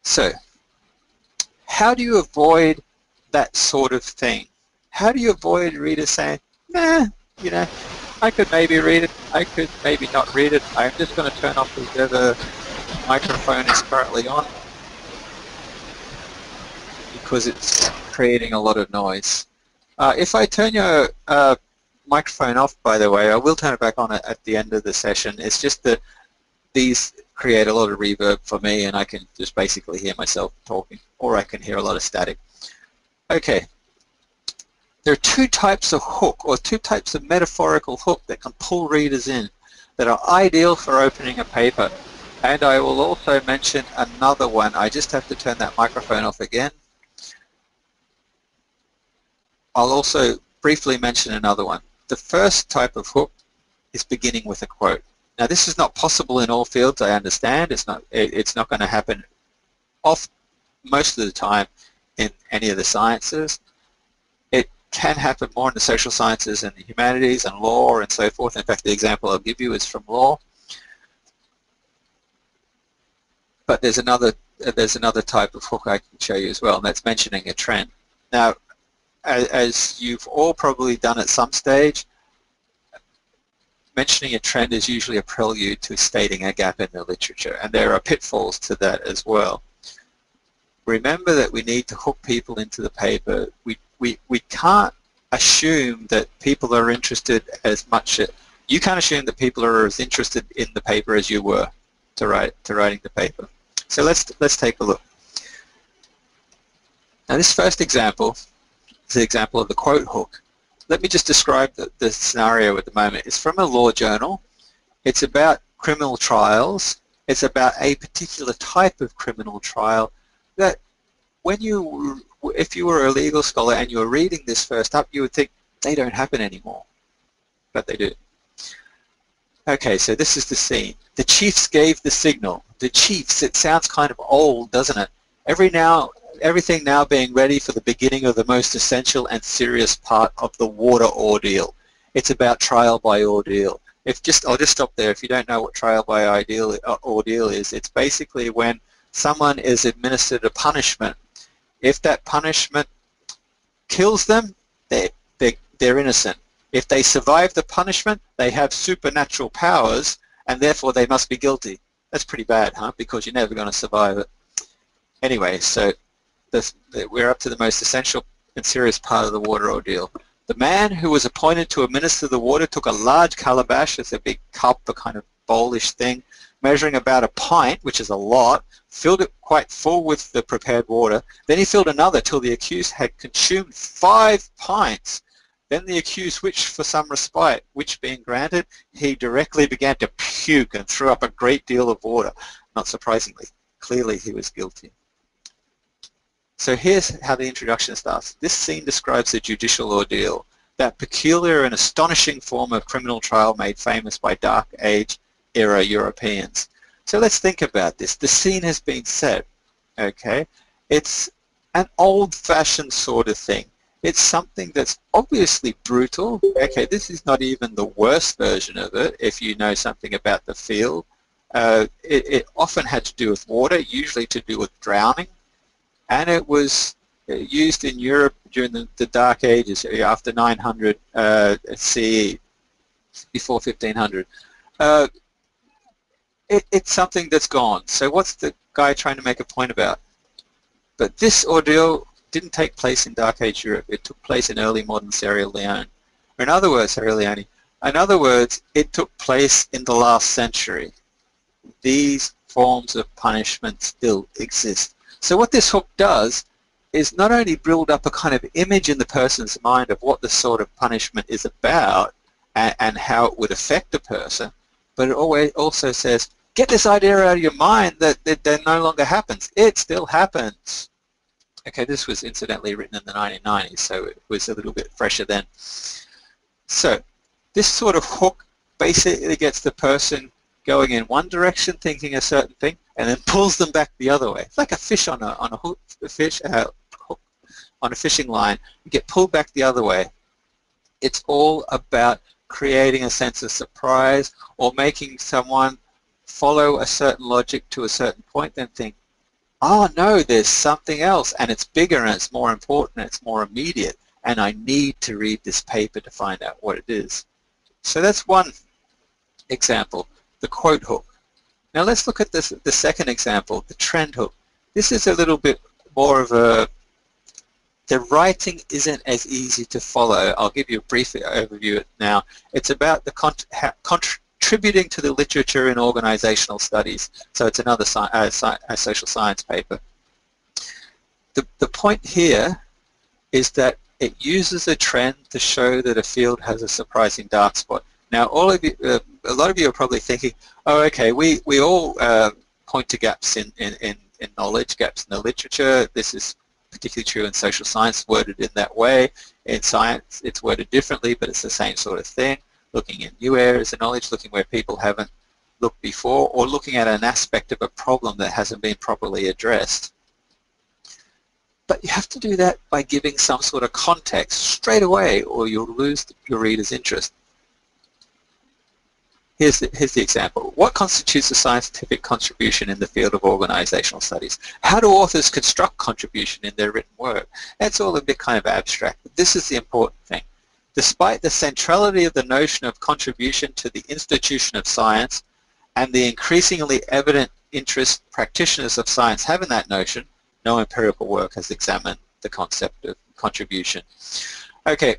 So, how do you avoid that sort of thing? How do you avoid readers saying, nah, you know, I could maybe read it, I could maybe not read it, I'm just going to turn off whichever microphone is currently on because it's creating a lot of noise. If I turn your microphone off, by the way, I will turn it back on at the end of the session. It's just that these create a lot of reverb for me and I can just basically hear myself talking, or I can hear a lot of static. Okay. There are two types of hook, or two types of metaphorical hook that can pull readers in that are ideal for opening a paper. And I will also mention another one. I just have to turn that microphone off again. I'll also briefly mention another one. The first type of hook is beginning with a quote. Now this is not possible in all fields, I understand. It's not going to happen most of the time in any of the sciences. It can happen more in the social sciences and the humanities and law and so forth. In fact, the example I'll give you is from law. But there's another type of hook I can show you as well, and that's mentioning a trend. Now, as you've all probably done at some stage, mentioning a trend is usually a prelude to stating a gap in the literature, and there are pitfalls to that as well. Remember that we need to hook people into the paper. We can't assume that people are interested as much. You can't assume that people are as interested in the paper as you were to writing the paper. So let's take a look. Now this first example is the example of the quote hook. Let me just describe the scenario at the moment. It's from a law journal. It's about criminal trials. It's about a particular type of criminal trial that if you were a legal scholar and you were reading this first up, you would think they don't happen anymore. But they do. Okay, so this is the scene. The chiefs gave the signal. The chiefs, it sounds kind of old, doesn't it? Everything now being ready for the beginning of the most essential and serious part of the water ordeal. It's about trial by ordeal. I'll just stop there. If you don't know what trial by ordeal is, it's basically when someone is administered a punishment. If that punishment kills them, they're innocent. If they survive the punishment, they have supernatural powers, and therefore they must be guilty. That's pretty bad, huh? Because you're never going to survive it. Anyway, so we're up to the most essential and serious part of the water ordeal. The man who was appointed to administer the water took a large calabash, it's a big cup, a kind of bowlish thing, measuring about a pint, which is a lot, filled it quite full with the prepared water. Then he filled another till the accused had consumed 5 pints. Then the accused wished for some respite, which being granted, he directly began to puke and threw up a great deal of water. Not surprisingly, clearly he was guilty. So here's how the introduction starts. This scene describes the judicial ordeal, that peculiar and astonishing form of criminal trial made famous by Dark Age era Europeans. So let's think about this. The scene has been set, okay? It's an old-fashioned sort of thing. It's something that's obviously brutal. Okay, this is not even the worst version of it if you know something about the field. It often had to do with water, usually to do with drowning. And it was used in Europe during the Dark Ages, after 900 CE, before 1500. It's something that's gone. So what's the guy trying to make a point about? But this ordeal didn't take place in Dark Age Europe. It took place in early modern Sierra Leone. Or in other words, it took place in the last century. These forms of punishment still exist. So what this hook does is not only build up a kind of image in the person's mind of what the sort of punishment is about and how it would affect a person, but it also says, get this idea out of your mind that no longer happens. It still happens. Okay, this was incidentally written in the 1990s, so it was a little bit fresher then. So this sort of hook basically gets the person going in one direction, thinking a certain thing, and then pulls them back the other way. It's like a fish on a hook on a fishing line. You get pulled back the other way. It's all about creating a sense of surprise or making someone follow a certain logic to a certain point, then think, oh no, there's something else, and it's bigger and it's more important and it's more immediate, and I need to read this paper to find out what it is. So that's one example, the quote hook. Now let's look at this, the second example, the trend hook. This is a little bit more of a, the writing isn't as easy to follow. I'll give you a brief overview now. It's about the contributing to the literature in organizational studies. So it's another social science paper. The point here is that it uses a trend to show that a field has a surprising dark spot. Now, all of you, a lot of you are probably thinking, oh, okay, we all point to gaps in knowledge, gaps in the literature. This is particularly true in social science, worded in that way. In science, it's worded differently, but it's the same sort of thing. Looking in new areas of knowledge, looking where people haven't looked before, or looking at an aspect of a problem that hasn't been properly addressed. But you have to do that by giving some sort of context straight away, or you'll lose your reader's interest. Here's the example. What constitutes a scientific contribution in the field of organizational studies? How do authors construct contribution in their written work? That's all a bit kind of abstract, but this is the important thing. Despite the centrality of the notion of contribution to the institution of science and the increasingly evident interest practitioners of science have in that notion, no empirical work has examined the concept of contribution. Okay,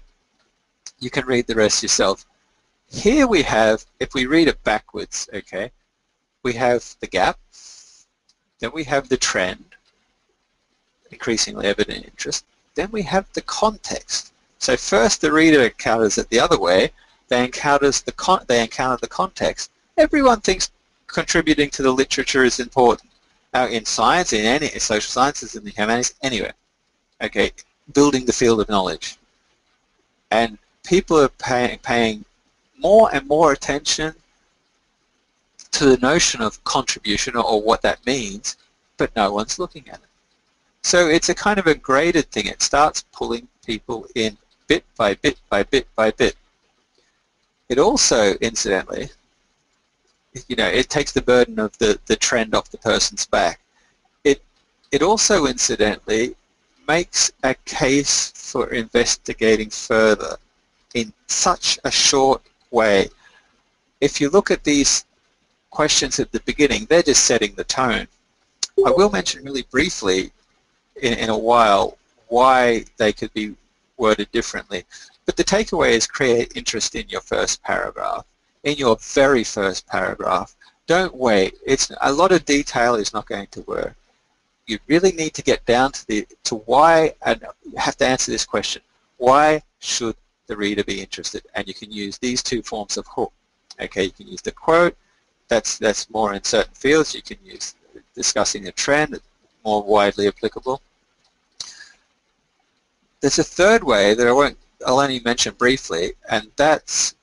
you can read the rest yourself. Here we have, if we read it backwards, okay, we have the gap, then we have the trend, increasingly evident interest, then we have the context. So first the reader encounters it the other way, they encounter the context. Everyone thinks contributing to the literature is important. In science, in any social sciences, in the humanities, anywhere. Okay, building the field of knowledge. And people are paying more and more attention to the notion of contribution or what that means, but no one's looking at it. So it's a kind of a graded thing. It starts pulling people in bit by bit by bit by bit. It also, incidentally, you know, it takes the burden of the trend off the person's back. It also, incidentally, makes a case for investigating further in such a short way. If you look at these questions at the beginning, they're just setting the tone. I will mention really briefly in a while why they could be worded differently, but the takeaway is create interest in your first paragraph. In your very first paragraph, don't wait. It's a lot of detail is not going to work. You really need to get down to why, and you have to answer this question: why should the reader be interested? And you can use these two forms of hook. Okay, you can use the quote. That's more in certain fields. You can use discussing a trend, more widely applicable. There's a third way that I'll only mention briefly, and that's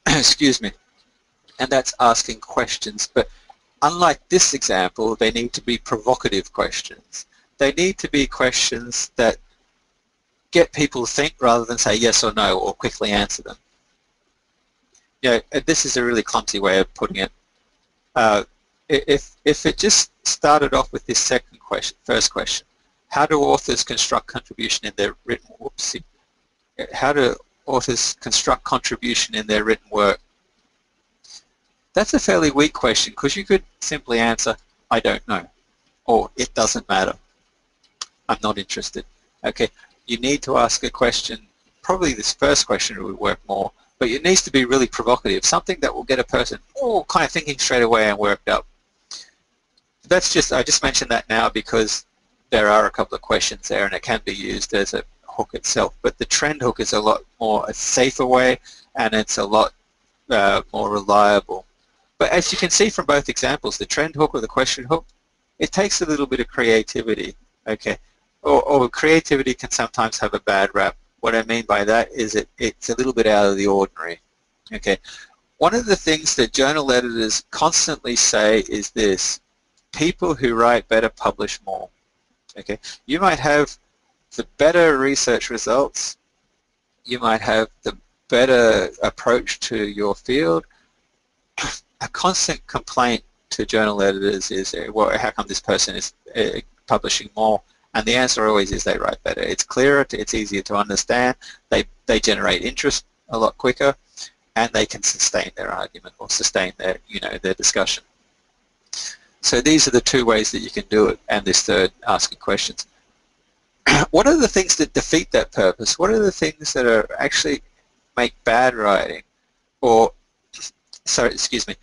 excuse me, and that's asking questions. But unlike this example, they need to be provocative questions. They need to be questions that get people to think rather than say yes or no or quickly answer them. You know, this is a really clumsy way of putting it. If it just started off with this first question, how do authors construct contribution in their written, how do authors construct contribution in their written work? That's a fairly weak question, because you could simply answer, I don't know, or it doesn't matter, I'm not interested. Okay, you need to ask a question. Probably this first question would work more, but it needs to be really provocative, something that will get a person kind of thinking straight away and worked up. That's just, I just mentioned that now because there are a couple of questions there and it can be used as a hook itself, but the trend hook is a lot more a safer way, and it's a lot more reliable. But as you can see from both examples, the trend hook or the question hook, it takes a little bit of creativity, okay? Or creativity can sometimes have a bad rap. What I mean by that is it's a little bit out of the ordinary, okay? One of the things that journal editors constantly say is this: people who write better publish more, okay? You might have the better research results, you might have the better approach to your field. A constant complaint to journal editors is, well, how come this person is publishing more? And the answer always is they write better. It's clearer, it's easier to understand, they generate interest a lot quicker, and they can sustain their argument or sustain their, their discussion. So these are the two ways that you can do it, and this third, asking questions. What are the things that defeat that purpose? What are the things that are actually make bad writing, or, sorry, excuse me,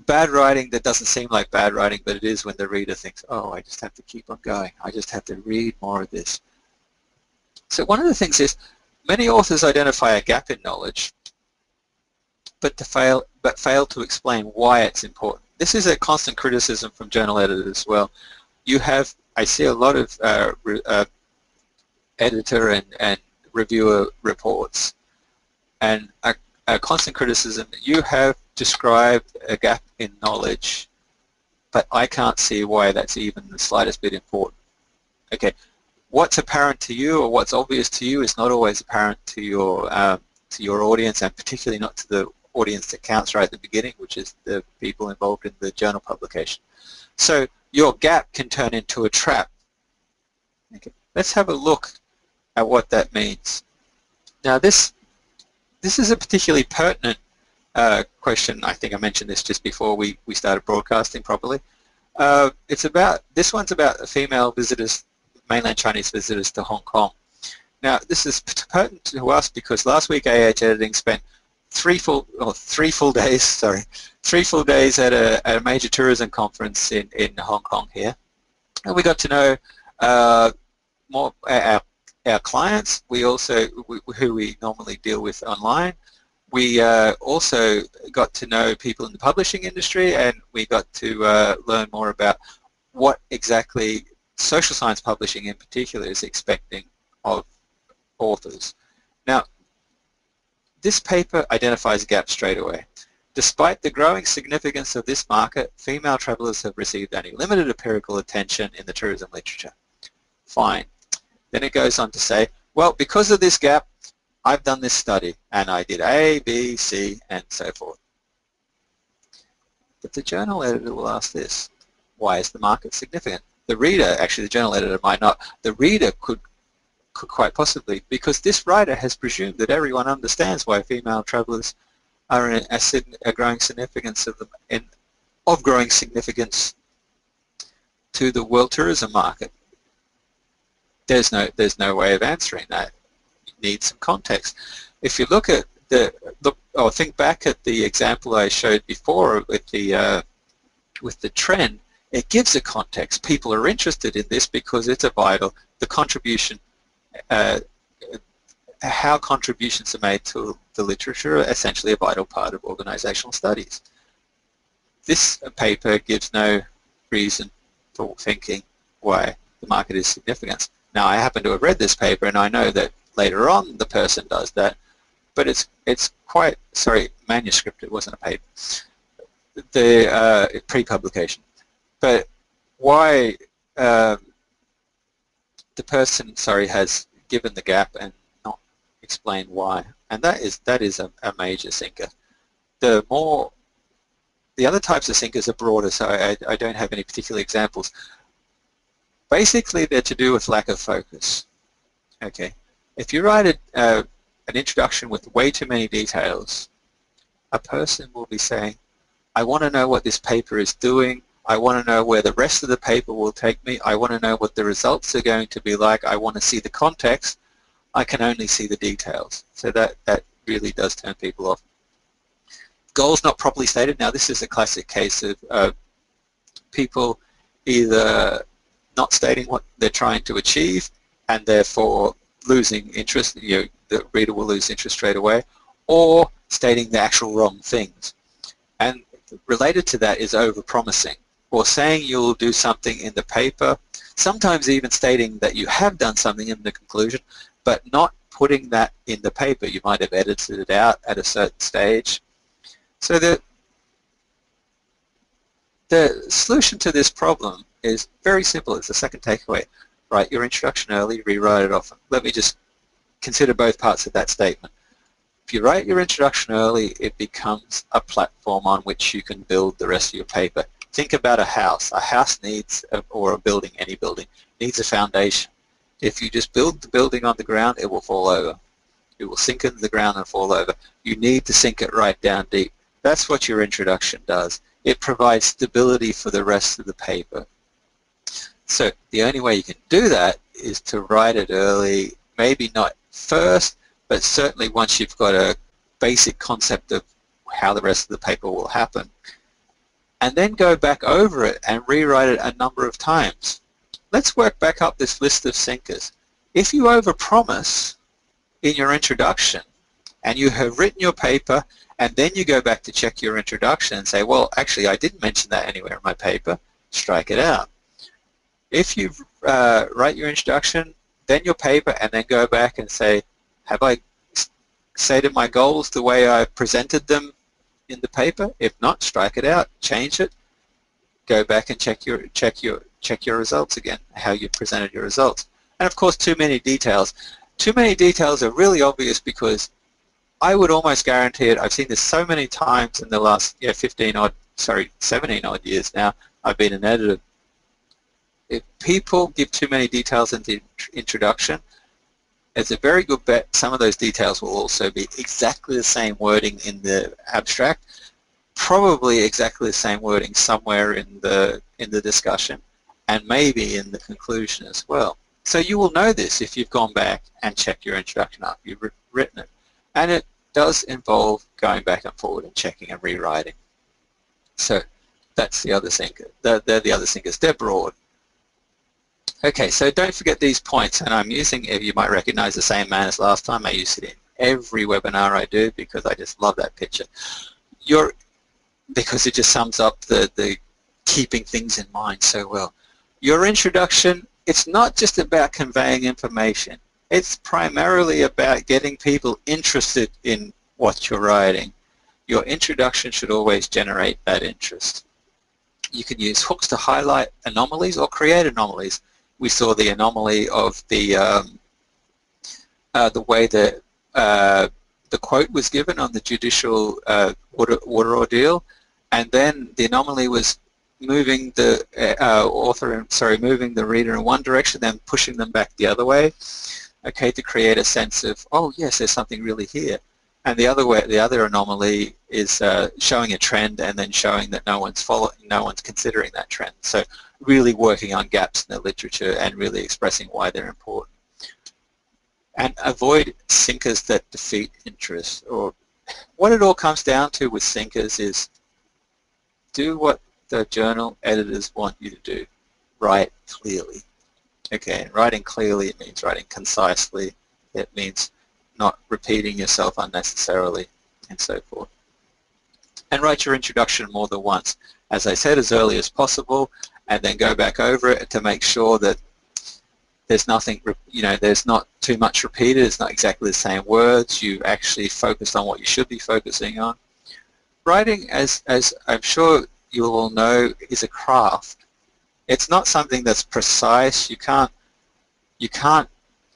bad writing that doesn't seem like bad writing, but it is when the reader thinks, oh, I just have to keep on going. I just have to read more of this. So one of the things is, many authors identify a gap in knowledge, but fail to explain why it's important. This is a constant criticism from journal editors as well. You have, I see a lot of editor and reviewer reports, and a constant criticism, you have described a gap in knowledge, but I can't see why that's even the slightest bit important. Okay, what's apparent to you or what's obvious to you is not always apparent to your audience, and particularly not to the audience that counts right at the beginning, which is the people involved in the journal publication. So your gap can turn into a trap. Okay. Let's have a look at what that means. Now this is a particularly pertinent question. I think I mentioned this just before we started broadcasting properly. This one's about female visitors, mainland Chinese visitors to Hong Kong. Now this is pertinent to us because last week AH Editing spent three full days at a major tourism conference in Hong Kong here, and we got to know more our clients. We also who we normally deal with online. We also got to know people in the publishing industry, and we got to learn more about what exactly social science publishing in particular is expecting of authors. Now, this paper identifies a gap straight away. Despite the growing significance of this market, female travelers have received only limited empirical attention in the tourism literature. Fine. Then it goes on to say, well, because of this gap, I've done this study, and I did A, B, C, and so forth. But the journal editor will ask this: why is the market significant? The reader, actually the journal editor might not, the reader could quite possibly, because this writer has presumed that everyone understands why female travellers are a growing significance of growing significance to the world tourism market. There's no way of answering that. You need some context. If you look at or think back at the example I showed before with the trend, it gives a context. People are interested in this because it's a vital, the contribution, how contributions are made to the literature are essentially a vital part of organizational studies. This paper gives no reason for thinking why the market is significant. Now, I happen to have read this paper, and I know that later on the person does that, but it's quite, sorry, manuscript, it wasn't a paper, the pre-publication. But why the person, sorry, has given the gap and not explained why, and that is a major sinker. The other types of sinkers are broader, so I don't have any particular examples. Basically, they're to do with lack of focus. Okay, if you write an introduction with way too many details, a person will be saying, I want to know what this paper is doing. I want to know where the rest of the paper will take me. I want to know what the results are going to be like. I want to see the context. I can only see the details. So that really does turn people off. Goals not properly stated. Now, this is a classic case of people either not stating what they're trying to achieve and therefore losing interest. The reader will lose interest straight away, or stating the actual wrong things. And related to that is over-promising, or saying you'll do something in the paper, sometimes even stating that you have done something in the conclusion, but not putting that in the paper. You might have edited it out at a certain stage. So the solution to this problem is very simple. It's the second takeaway. Write your introduction early, rewrite it often. Let me just consider both parts of that statement. If you write your introduction early, it becomes a platform on which you can build the rest of your paper. Think about a house. A house needs, or a building, any building, needs a foundation. If you just build the building on the ground, it will fall over. It will sink into the ground and fall over. You need to sink it right down deep. That's what your introduction does. It provides stability for the rest of the paper. So the only way you can do that is to write it early, maybe not first, but certainly once you've got a basic concept of how the rest of the paper will happen. And then go back over it and rewrite it a number of times. Let's work back up this list of sinkers. If you overpromise in your introduction and you have written your paper and then you go back to check your introduction and say, well, actually I didn't mention that anywhere in my paper, strike it out. If you write your introduction, then your paper, and then go back and say, have I stated my goals the way I presented them in the paper? If not, strike it out, change it, go back and check your results again, how you presented your results. And of course, too many details. Too many details are really obvious because I would almost guarantee it. I've seen this so many times in the last 17 odd years now. I've been an editor. If people give too many details in the introduction, it's a very good bet some of those details will also be exactly the same wording in the abstract, probably exactly the same wording somewhere in the discussion, and maybe in the conclusion as well. So you will know this if you've gone back and checked your introduction up, you've written it. And it does involve going back and forward and checking and rewriting. So that's the other sinker. They're the other sinkers. They're broad. Okay, so don't forget these points, and I'm using, if you might recognize the same man as last time, I use it in every webinar I do because I just love that picture. Because it just sums up the keeping things in mind so well. Your introduction, it's not just about conveying information. It's primarily about getting people interested in what you're writing. Your introduction should always generate that interest. You can use hooks to highlight anomalies or create anomalies. We saw the anomaly of the way that the quote was given on the judicial water ordeal, and then the anomaly was moving the moving the reader in one direction, then pushing them back the other way. Okay, to create a sense of, oh yes, there's something really here. And the other anomaly is showing a trend and then showing that no one's considering that trend. So really working on gaps in the literature and really expressing why they're important. And avoid sinkers that defeat interest. Or what it all comes down to with sinkers is do what the journal editors want you to do. Write clearly. Okay, and writing clearly, it means writing concisely. It means not repeating yourself unnecessarily, and so forth. And write your introduction more than once. As I said, as early as possible, and then go back over it to make sure that there's nothing, there's not too much repeated, it's not exactly the same words, you've actually focused on what you should be focusing on. Writing, as I'm sure you all know, is a craft. It's not something that's precise. You can't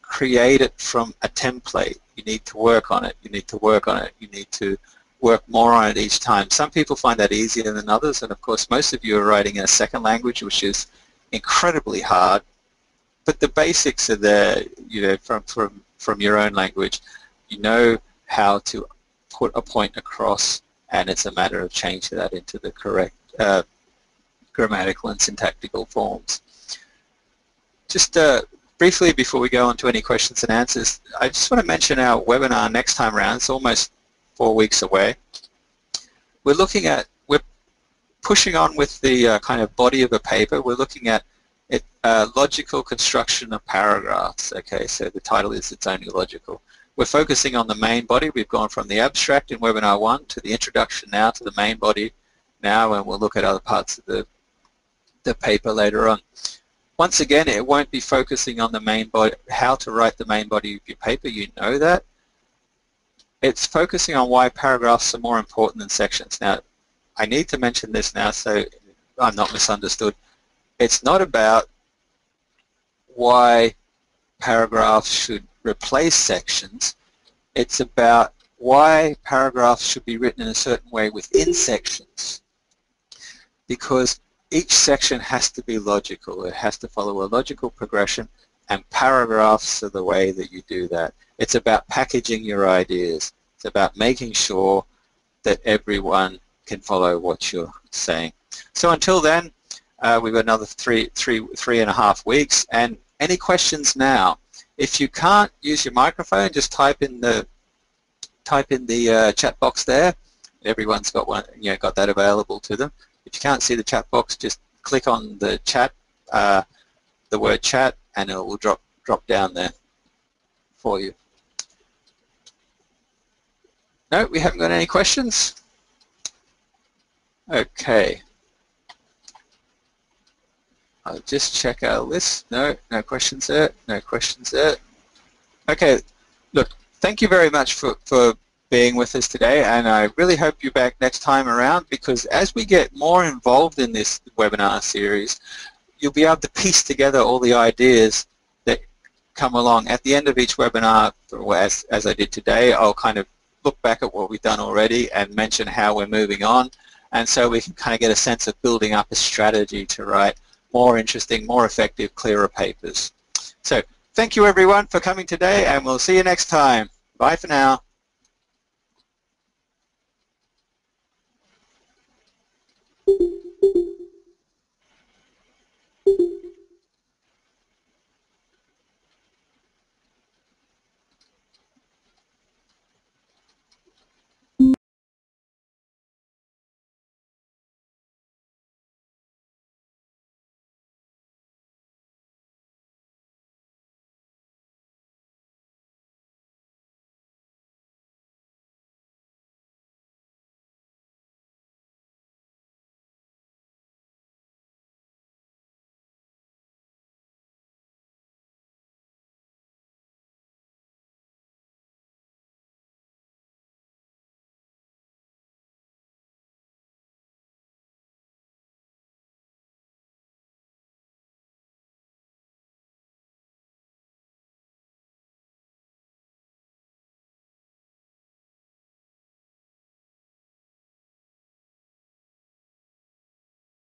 create it from a template. You need to work on it. You need to work on it. You need to work more on it each time. Some people find that easier than others, and of course most of you are writing in a second language, which is incredibly hard. But the basics are there, from your own language. You know how to put a point across, and it's a matter of changing that into the correct grammatical and syntactical forms. Just briefly, before we go on to any questions and answers, I just want to mention our webinar next time around. It's almost 4 weeks away. We're pushing on with the kind of body of a paper. We're looking at it, logical construction of paragraphs. Okay, so the title is It's Only Logical. We're focusing on the main body. We've gone from the abstract in webinar 1 to the introduction now to the main body now, and we'll look at other parts of the paper later on. Once again, it won't be focusing on the main body, how to write the main body of your paper, you know that. It's focusing on why paragraphs are more important than sections. Now, I need to mention this now so I'm not misunderstood. It's not about why paragraphs should replace sections. It's about why paragraphs should be written in a certain way within sections, because each section has to be logical. It has to follow a logical progression, and paragraphs are the way that you do that. It's about packaging your ideas. It's about making sure that everyone can follow what you're saying. So until then, we've got another three and a half weeks. And any questions now? If you can't use your microphone, just type in the chat box there. Everyone's got one, got that available to them. If you can't see the chat box, just click on the chat, the word chat, and it will drop down there for you. No, we haven't got any questions. Okay. I'll just check our list. No questions there. No questions there. Okay. Look, thank you very much for being with us today, and I really hope you're back next time around, because as we get more involved in this webinar series, you'll be able to piece together all the ideas that come along. At the end of each webinar, as I did today, I'll kind of look back at what we've done already and mention how we're moving on, and so we can kind of get a sense of building up a strategy to write more interesting, more effective, clearer papers. So thank you everyone for coming today, and we'll see you next time. Bye for now.